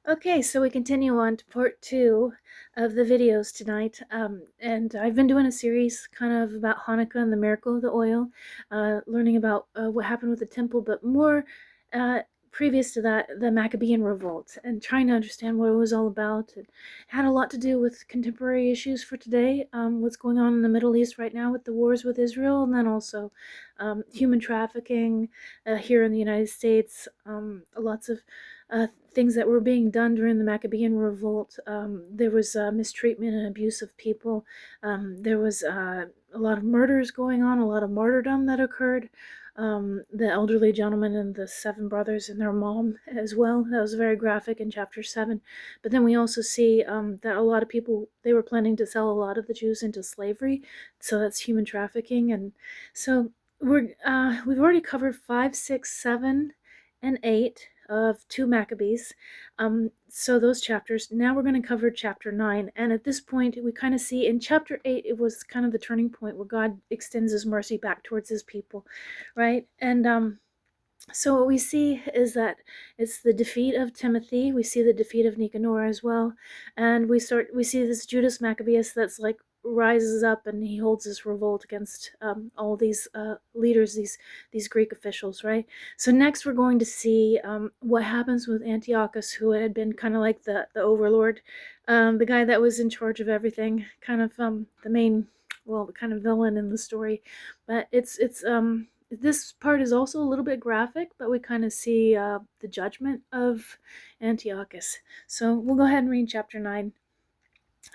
Okay, so we continue on to part two of the videos tonight. And I've been doing a series kind of about Hanukkah and the miracle of the oil, learning about what happened with the temple, but more uh, previous to that, the Maccabean revolt, and trying to understand what it was all about. It had a lot to do with contemporary issues for today, what's going on in the Middle East right now with the wars with Israel, and then also human trafficking here in the United States, lots of things that were being done during the Maccabean revolt. There was mistreatment and abuse of people. There was a lot of murders going on, a lot of martyrdom that occurred. The elderly gentleman and the seven brothers and their mom as well. That was very graphic in chapter 7. But then we also see that a lot of people, they were planning to sell a lot of the Jews into slavery. So that's human trafficking. And so we've already covered 5, 6, 7, and 8 of 2 Maccabees. So those chapters. Now we're going to cover chapter 9. And at this point, we kind of see in chapter 8, it was kind of the turning point where God extends his mercy back towards his people, right? And so what we see is that it's the defeat of Timothy. We see the defeat of Nicanor as well, and we see this Judas Maccabeus that's like rises up and he holds this revolt against all these leaders, these Greek officials, right? So next we're going to see what happens with Antiochus, who had been kind of like the overlord, the guy that was in charge of everything, kind of the main, well, the kind of villain in the story. But it's this part is also a little bit graphic, but we kind of see the judgment of Antiochus. So we'll go ahead and read chapter 9.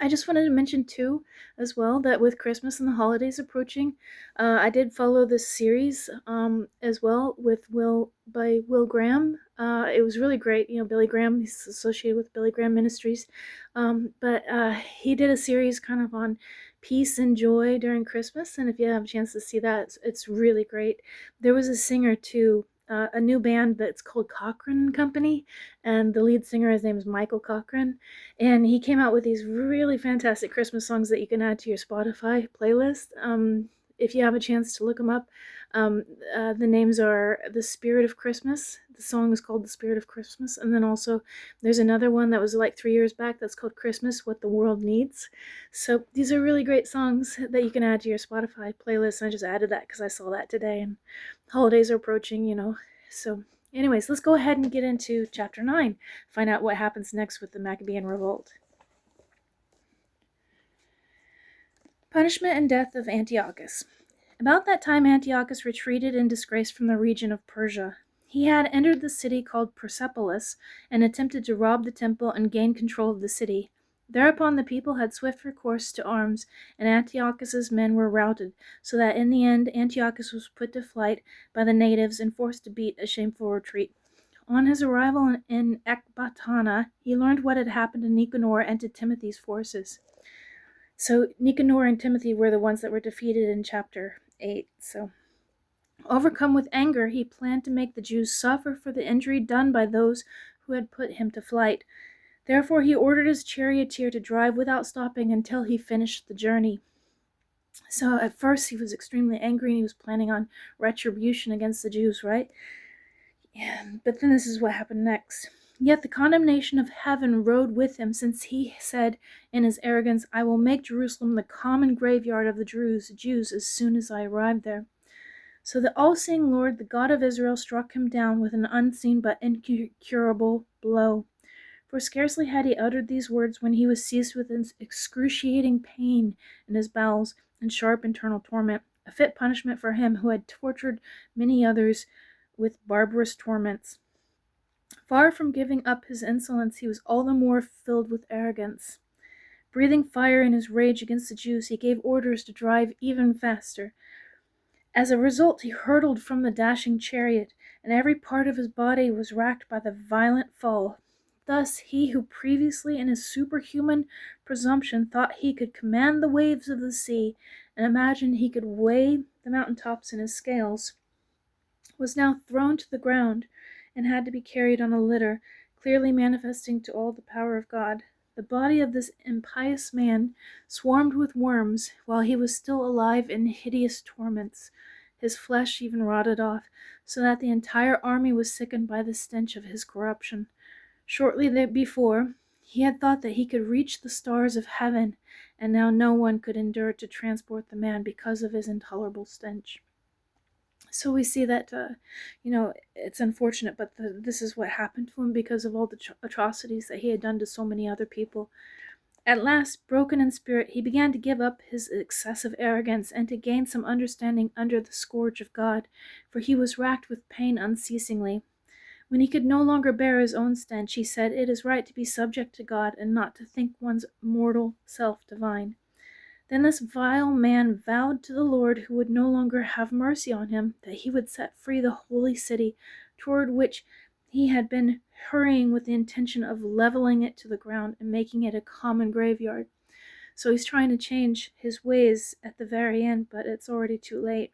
I just wanted to mention too, as well, that with Christmas and the holidays approaching, I did follow this series as well with Will Graham. It was really great. You know, Billy Graham. He's associated with Billy Graham Ministries, but he did a series kind of on peace and joy during Christmas. And if you have a chance to see that, it's really great. There was a singer too. A new band that's called Cochran and Company, and the lead singer, his name is Michael Cochran, and he came out with these really fantastic Christmas songs that you can add to your Spotify playlist. If you have a chance to look them up, the names are The Spirit of Christmas. The song is called The Spirit of Christmas. And then also there's another one that was like 3 years back that's called Christmas, What the World Needs. So these are really great songs that you can add to your Spotify playlist. And I just added that because I saw that today, and holidays are approaching. So anyways, let's go ahead and get into chapter 9, find out what happens next with the Maccabean revolt. Punishment and death of Antiochus. About that time Antiochus retreated in disgrace from the region of Persia. He had entered the city called Persepolis and attempted to rob the temple and gain control of the city. Thereupon the people had swift recourse to arms, and Antiochus's men were routed, so that in the end Antiochus was put to flight by the natives and forced to beat a shameful retreat. On his arrival in Ecbatana, he learned what had happened to Nicanor and to Timothy's forces. So Nicanor and Timothy were the ones that were defeated in chapter 8. So, overcome with anger, he planned to make the Jews suffer for the injury done by those who had put him to flight. Therefore, he ordered his charioteer to drive without stopping until he finished the journey. So, at first, he was extremely angry and he was planning on retribution against the Jews, right? But then this is what happened next. Yet the condemnation of heaven rode with him, since he said in his arrogance, I will make Jerusalem the common graveyard of the Jews as soon as I arrive there. So the all-seeing Lord, the God of Israel, struck him down with an unseen but incurable blow. For scarcely had he uttered these words when he was seized with an excruciating pain in his bowels and sharp internal torment, a fit punishment for him who had tortured many others with barbarous torments. Far from giving up his insolence, he was all the more filled with arrogance. Breathing fire in his rage against the Jews, he gave orders to drive even faster. As a result, he hurtled from the dashing chariot, and every part of his body was racked by the violent fall. Thus, he who previously in his superhuman presumption thought he could command the waves of the sea and imagined he could weigh the mountain tops in his scales, was now thrown to the ground and had to be carried on a litter, clearly manifesting to all the power of God. The body of this impious man swarmed with worms while he was still alive in hideous torments. His flesh even rotted off, so that the entire army was sickened by the stench of his corruption. Shortly before, he had thought that he could reach the stars of heaven, and now no one could endure to transport the man because of his intolerable stench. So we see that, it's unfortunate, but this is what happened to him because of all the atrocities that he had done to so many other people. At last, broken in spirit, he began to give up his excessive arrogance and to gain some understanding under the scourge of God, for he was racked with pain unceasingly. When he could no longer bear his own stench, he said, "It is right to be subject to God and not to think one's mortal self divine." Then this vile man vowed to the Lord, who would no longer have mercy on him, that he would set free the holy city, toward which he had been hurrying with the intention of leveling it to the ground and making it a common graveyard. So he's trying to change his ways at the very end, but it's already too late.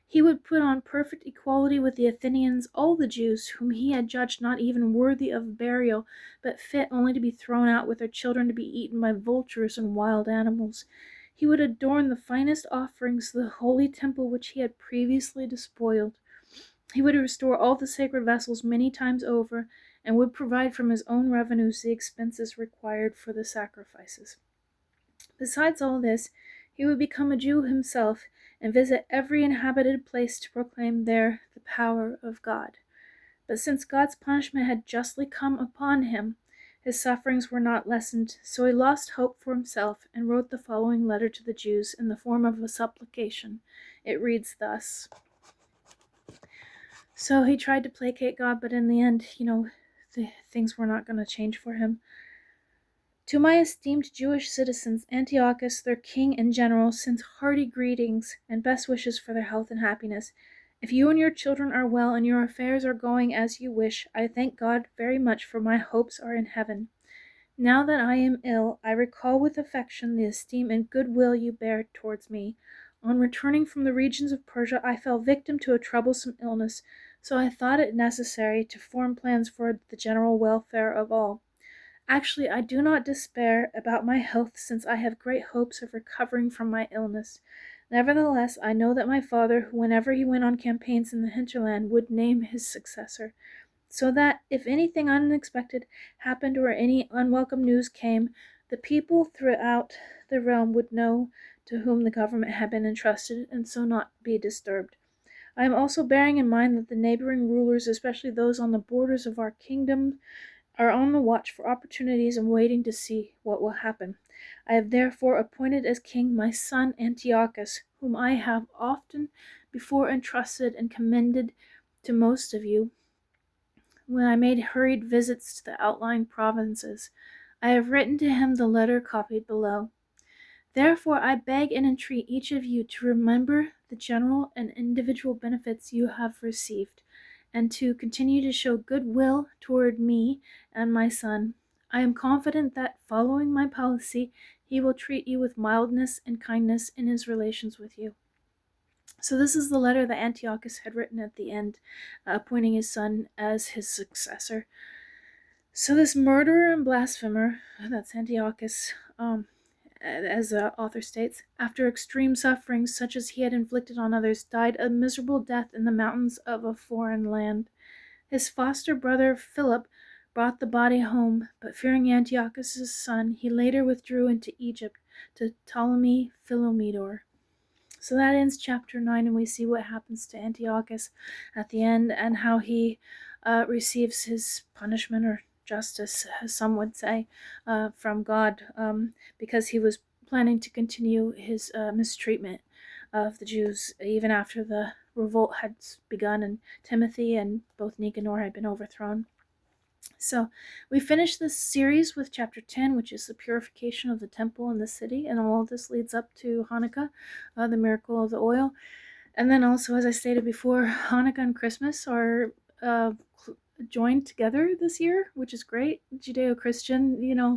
He would put on perfect equality with the Athenians all the Jews whom he had judged not even worthy of burial, but fit only to be thrown out with their children to be eaten by vultures and wild animals. He would adorn the finest offerings to the holy temple which he had previously despoiled. He would restore all the sacred vessels many times over, and would provide from his own revenues the expenses required for the sacrifices. Besides all this, he would become a Jew himself, and visit every inhabited place to proclaim there the power of God. But since God's punishment had justly come upon him, his sufferings were not lessened, so he lost hope for himself and wrote the following letter to the Jews in the form of a supplication. It reads thus. So he tried to placate God, but in the end, things were not going to change for him. To my esteemed Jewish citizens, Antiochus, their king and general, sends hearty greetings and best wishes for their health and happiness. If you and your children are well and your affairs are going as you wish, I thank God very much, for my hopes are in heaven. Now that I am ill, I recall with affection the esteem and goodwill you bear towards me. On returning from the regions of Persia, I fell victim to a troublesome illness, so I thought it necessary to form plans for the general welfare of all. Actually, I do not despair about my health, since I have great hopes of recovering from my illness. Nevertheless, I know that my father, whenever he went on campaigns in the hinterland, would name his successor, so that if anything unexpected happened or any unwelcome news came, the people throughout the realm would know to whom the government had been entrusted, and so not be disturbed. I am also bearing in mind that the neighboring rulers, especially those on the borders of our kingdom, are on the watch for opportunities and waiting to see what will happen. I have therefore appointed as king my son Antiochus, whom I have often before entrusted and commended to most of you when I made hurried visits to the outlying provinces. I have written to him the letter copied below. Therefore, I beg and entreat each of you to remember the general and individual benefits you have received, and to continue to show good will toward me and my son. I am confident that, following my policy, he will treat you with mildness and kindness in his relations with you. So this is the letter that Antiochus had written at the end, appointing his son as his successor. So this murderer and blasphemer, that's Antiochus, as the author states, after extreme sufferings such as he had inflicted on others, died a miserable death in the mountains of a foreign land. His foster brother Philip brought the body home, but fearing Antiochus' son, he later withdrew into Egypt to Ptolemy Philomedor. So that ends chapter 9, and we see what happens to Antiochus at the end and how he receives his punishment or justice, as some would say, from God, because he was planning to continue his mistreatment of the Jews even after the revolt had begun and Timothy and both Nicanor had been overthrown. So we finished this series with chapter 10, which is the purification of the temple and the city, and all of this leads up to Hanukkah, the miracle of the oil. And then also, as I stated before, Hanukkah and Christmas are joined together this year, which is great. Judeo-Christian,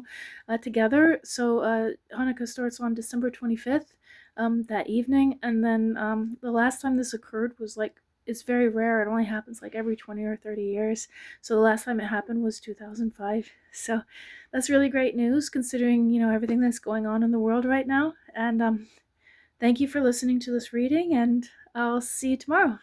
together. So Hanukkah starts on December 25th, that evening, and then the last time this occurred was it's very rare. It only happens every 20 or 30 years. So the last time it happened was 2005. So that's really great news, considering everything that's going on in the world right now. And thank you for listening to this reading, and I'll see you tomorrow.